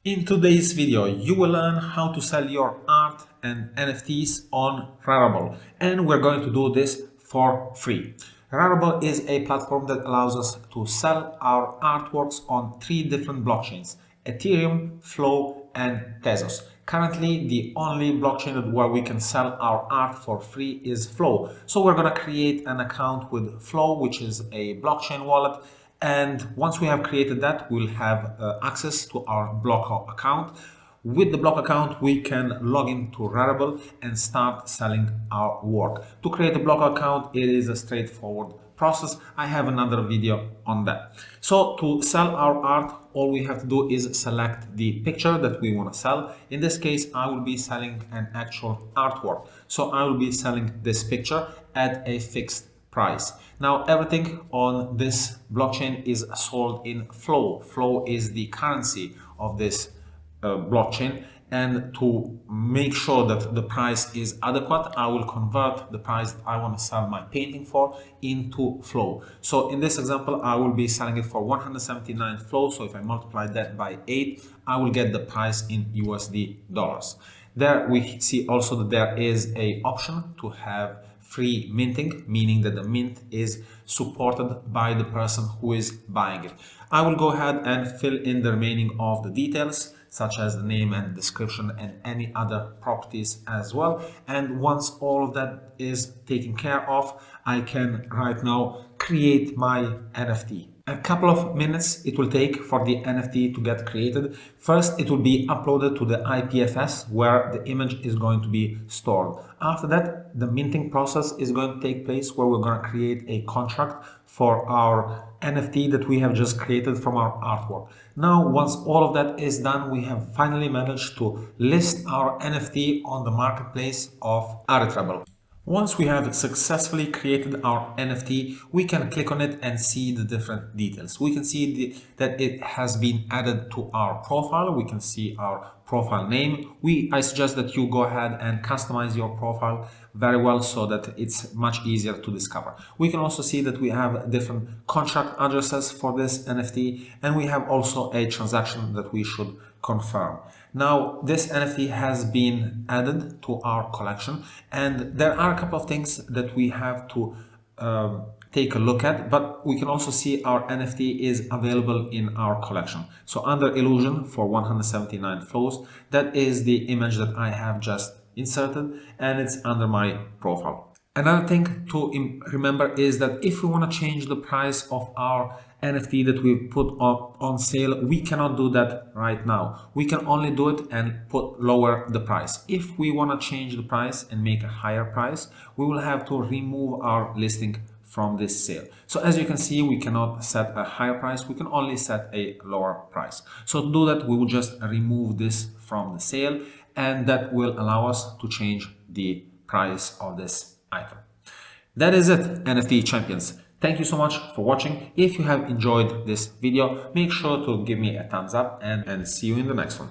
In today's video, you will learn how to sell your art and NFTs on Rarible, and we're going to do this for free. Rarible is a platform that allows us to sell our artworks on 3 different blockchains: Ethereum, Flow, and Tezos. Currently, the only blockchain where we can sell our art for free is Flow. So we're going to create an account with Flow, which is a blockchain wallet. And once we have created that, we'll have access to our block account. With the block account, we can log into Rarible and start selling our work. To create a block account, it is a straightforward process. I have another video on that. So to sell our art, all we have to do is select the picture that we want to sell. In this case, I will be selling an actual artwork. So I will be selling this picture at a fixed price. Now everything on this blockchain is sold in Flow. Flow is the currency of this blockchain, and to make sure that the price is adequate, I will convert the price that I want to sell my painting for into Flow. So in this example, I will be selling it for 179 Flow. So if I multiply that by 8, I will get the price in USD dollars. There we see also that there is an option to have free minting, meaning that the mint is supported by the person who is buying it. I will go ahead and fill in the remaining of the details, such as the name and description and any other properties as well. And once all of that is taken care of, I can right now create my NFT. A couple of minutes it will take for the NFT to get created. First, it will be uploaded to the IPFS where the image is going to be stored. After that, the minting process is going to take place where we're going to create a contract for our NFT that we have just created from our artwork. Now, once all of that is done, we have finally managed to list our NFT on the marketplace of Rarible. Once we have successfully created our NFT, we can click on it and see the different details. We can see that it has been added to our profile. We can see our profile name. I suggest that you go ahead and customize your profile very well so that it's much easier to discover. We can also see that we have different contract addresses for this NFT, and we have also a transaction that we should confirm. Now, this NFT has been added to our collection, and there are a couple of things that we have to take a look at, but we can also see our NFT is available in our collection. So under Illusion for 179 flows, that is the image that I have just inserted, and it's under my profile. Another thing to remember is that if we want to change the price of our NFT that we put up on sale, we cannot do that right now. We can only do it and lower the price. If we want to change the price and make a higher price, we will have to remove our listing from this sale. So as you can see, we cannot set a higher price, we can only set a lower price. So to do that, we will just remove this from the sale, and that will allow us to change the price of this item. That is it, NFT champions. Thank you so much for watching. If you have enjoyed this video, make sure to give me a thumbs up and see you in the next one.